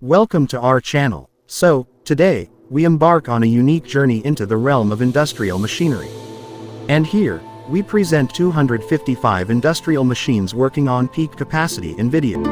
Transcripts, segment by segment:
Welcome to our channel. So, today, we embark on a unique journey into the realm of industrial machinery. And here, we present 255 industrial machines working on peak capacity in video.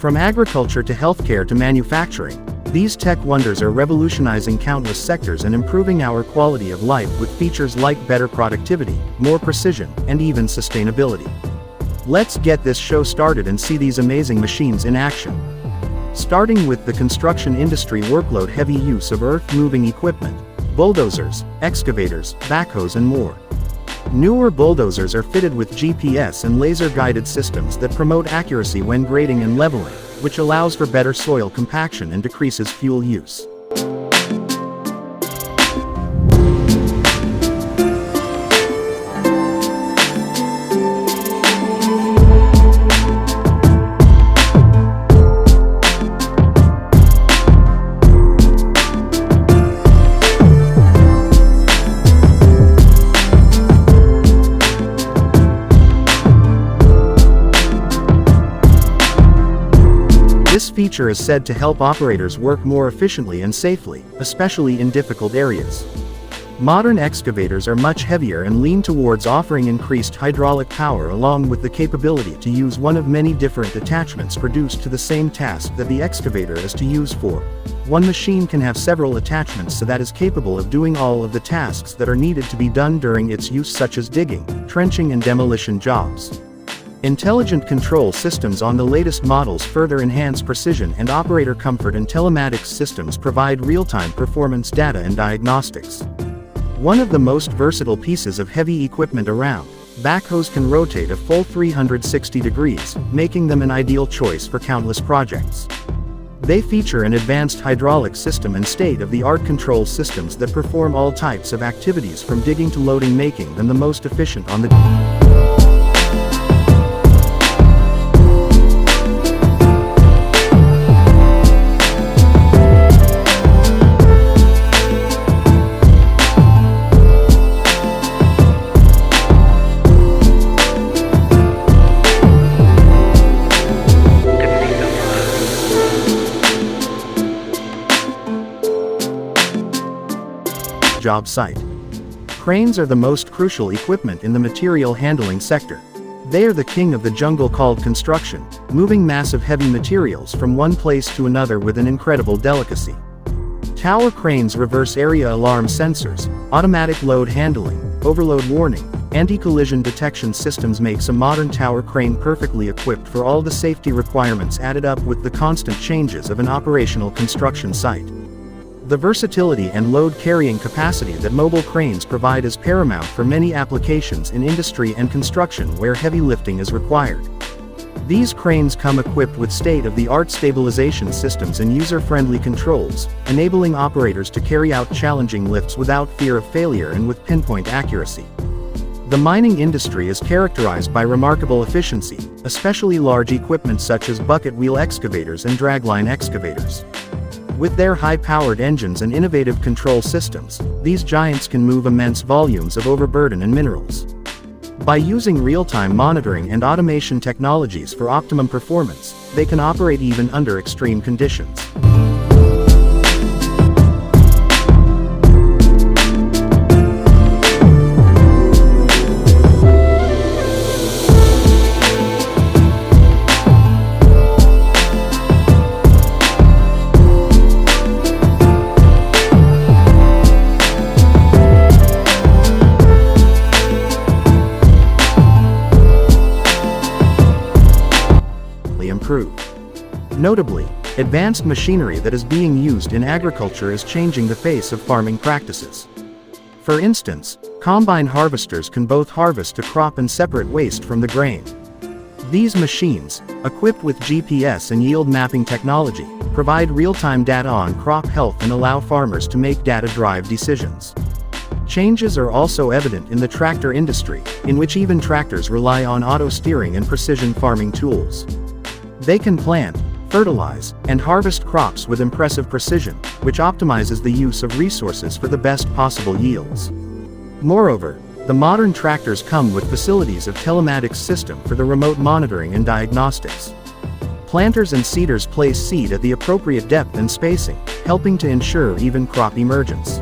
From agriculture to healthcare to manufacturing, these tech wonders are revolutionizing countless sectors and improving our quality of life with features like better productivity, more precision, and even sustainability. Let's get this show started and see these amazing machines in action. Starting with the construction industry workload heavy use of earth-moving equipment, bulldozers, excavators, backhoes and more. Newer bulldozers are fitted with GPS and laser-guided systems that promote accuracy when grading and leveling, which allows for better soil compaction and decreases fuel use. This feature is said to help operators work more efficiently and safely, especially in difficult areas. Modern excavators are much heavier and lean towards offering increased hydraulic power along with the capability to use one of many different attachments produced to the same task that the excavator is to use for. One machine can have several attachments so that is capable of doing all of the tasks that are needed to be done during its use, such as digging, trenching and demolition jobs. Intelligent control systems on the latest models further enhance precision and operator comfort, and telematics systems provide real-time performance data and diagnostics. One of the most versatile pieces of heavy equipment around, backhoes can rotate a full 360 degrees, making them an ideal choice for countless projects. They feature an advanced hydraulic system and state-of-the-art control systems that perform all types of activities from digging to loading, making them the most efficient on the job site. Cranes are the most crucial equipment in the material handling sector. They are the king of the jungle called construction, moving massive heavy materials from one place to another with an incredible delicacy. Tower cranes reverse area alarm sensors, automatic load handling, overload warning, anti-collision detection systems makes a modern tower crane perfectly equipped for all the safety requirements added up with the constant changes of an operational construction site. The versatility and load-carrying capacity that mobile cranes provide is paramount for many applications in industry and construction where heavy lifting is required. These cranes come equipped with state-of-the-art stabilization systems and user-friendly controls, enabling operators to carry out challenging lifts without fear of failure and with pinpoint accuracy. The mining industry is characterized by remarkable efficiency, especially large equipment such as bucket wheel excavators and dragline excavators. With their high-powered engines and innovative control systems, these giants can move immense volumes of overburden and minerals. By using real-time monitoring and automation technologies for optimum performance, they can operate even under extreme conditions. Notably, advanced machinery that is being used in agriculture is changing the face of farming practices. For instance, combine harvesters can both harvest a crop and separate waste from the grain. These machines, equipped with GPS and yield mapping technology, provide real-time data on crop health and allow farmers to make data-driven decisions. Changes are also evident in the tractor industry, in which even tractors rely on auto-steering and precision farming tools. They can plant, fertilize, and harvest crops with impressive precision, which optimizes the use of resources for the best possible yields. Moreover, the modern tractors come with facilities of telematics system for the remote monitoring and diagnostics. Planters and seeders place seed at the appropriate depth and spacing, helping to ensure even crop emergence.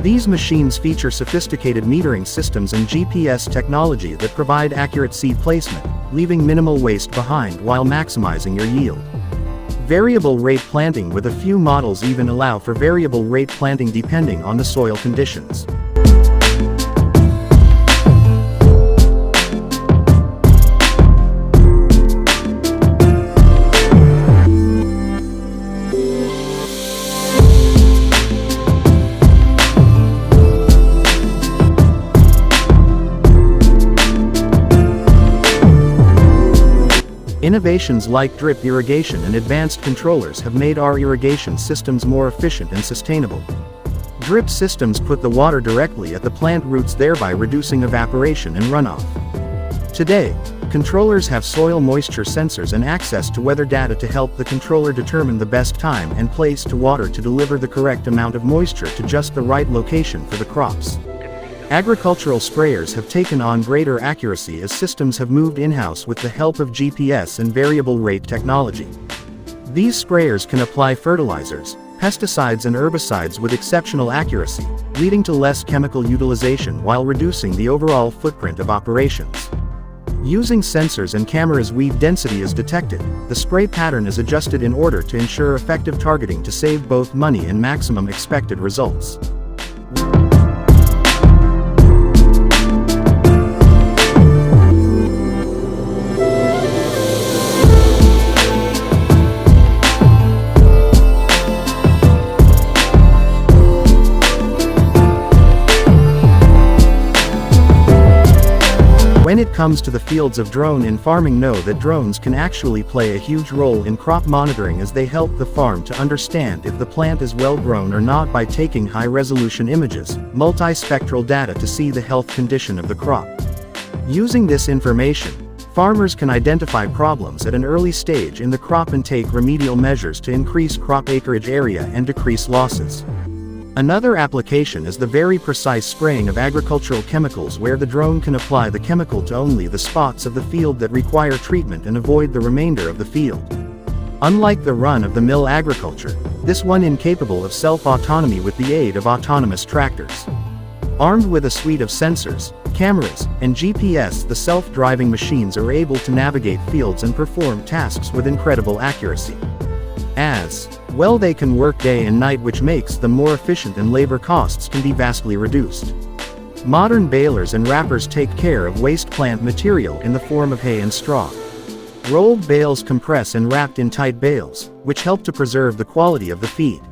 These machines feature sophisticated metering systems and GPS technology that provide accurate seed placement, leaving minimal waste behind while maximizing your yield. Variable rate planting with a few models even allow for variable rate planting depending on the soil conditions. Innovations like drip irrigation and advanced controllers have made our irrigation systems more efficient and sustainable. Drip systems put the water directly at the plant roots, thereby reducing evaporation and runoff. Today, controllers have soil moisture sensors and access to weather data to help the controller determine the best time and place to water to deliver the correct amount of moisture to just the right location for the crops. Agricultural sprayers have taken on greater accuracy as systems have moved in-house with the help of GPS and variable rate technology. These sprayers can apply fertilizers, pesticides and herbicides with exceptional accuracy, leading to less chemical utilization while reducing the overall footprint of operations. Using sensors and cameras, weed density is detected, the spray pattern is adjusted in order to ensure effective targeting to save both money and maximum expected results. When it comes to the fields of drone in farming, know that drones can actually play a huge role in crop monitoring as they help the farm to understand if the plant is well grown or not by taking high-resolution images, multispectral data to see the health condition of the crop. Using this information, farmers can identify problems at an early stage in the crop and take remedial measures to increase crop acreage area and decrease losses. Another application is the very precise spraying of agricultural chemicals, where the drone can apply the chemical to only the spots of the field that require treatment and avoid the remainder of the field. Unlike the run-of-the-mill agriculture, this one incapable of self-autonomy with the aid of autonomous tractors. Armed with a suite of sensors, cameras, and GPS, the self-driving machines are able to navigate fields and perform tasks with incredible accuracy. As well, they can work day and night, which makes them more efficient and labor costs can be vastly reduced. Modern balers and wrappers take care of waste plant material in the form of hay and straw. Rolled bales compress and wrapped in tight bales, which help to preserve the quality of the feed.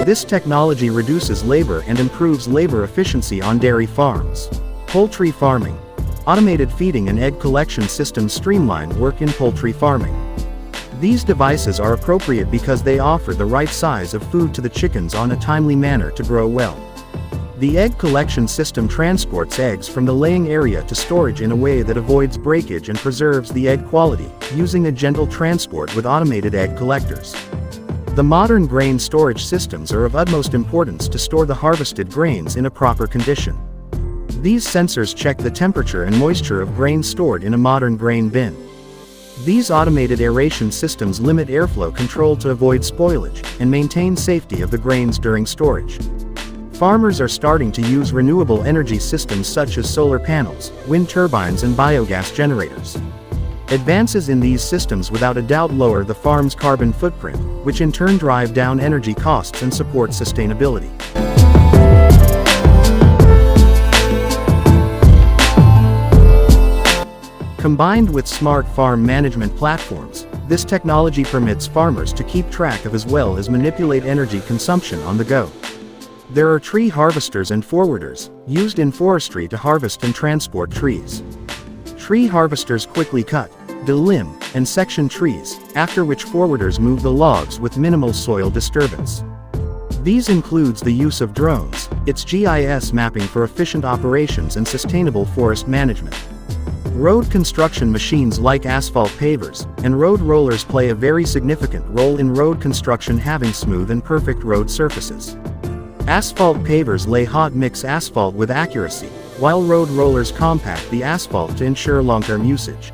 This technology reduces labor and improves labor efficiency on dairy farms. Poultry farming. Automated feeding and egg collection systems streamline work in poultry farming. These devices are appropriate because they offer the right size of food to the chickens on a timely manner to grow well. The egg collection system transports eggs from the laying area to storage in a way that avoids breakage and preserves the egg quality, using a gentle transport with automated egg collectors. The modern grain storage systems are of utmost importance to store the harvested grains in a proper condition. These sensors check the temperature and moisture of grain stored in a modern grain bin. These automated aeration systems limit airflow control to avoid spoilage, and maintain safety of the grains during storage. Farmers are starting to use renewable energy systems such as solar panels, wind turbines and biogas generators. Advances in these systems without a doubt lower the farm's carbon footprint, which in turn drive down energy costs and support sustainability. Combined with smart farm management platforms, this technology permits farmers to keep track of as well as manipulate energy consumption on the go. There are tree harvesters and forwarders, used in forestry to harvest and transport trees. Tree harvesters quickly cut, delimb, and section trees, after which forwarders move the logs with minimal soil disturbance. These includes the use of drones, its GIS mapping for efficient operations and sustainable forest management. Road construction machines like asphalt pavers and road rollers play a very significant role in road construction, having smooth and perfect road surfaces. Asphalt pavers lay hot mix asphalt with accuracy, while road rollers compact the asphalt to ensure long-term usage.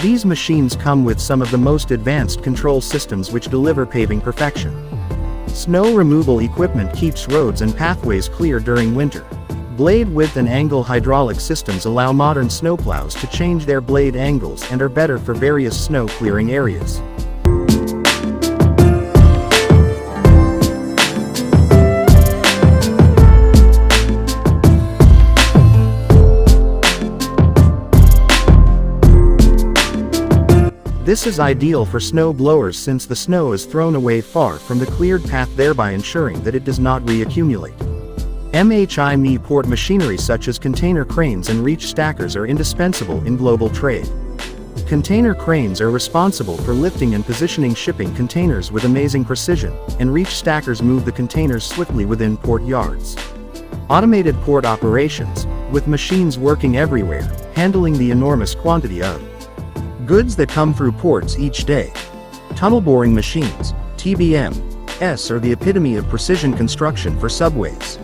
These machines come with some of the most advanced control systems which deliver paving perfection. Snow removal equipment keeps roads and pathways clear during winter. Blade width and angle hydraulic systems allow modern snowplows to change their blade angles and are better for various snow clearing areas. This is ideal for snow blowers since the snow is thrown away far from the cleared path, thereby ensuring that it does not reaccumulate. MHI port machinery such as container cranes and reach stackers are indispensable in global trade. Container cranes are responsible for lifting and positioning shipping containers with amazing precision, and reach stackers move the containers swiftly within port yards. Automated port operations, with machines working everywhere, handling the enormous quantity of goods that come through ports each day. Tunnel boring machines, TBMs, are the epitome of precision construction for subways.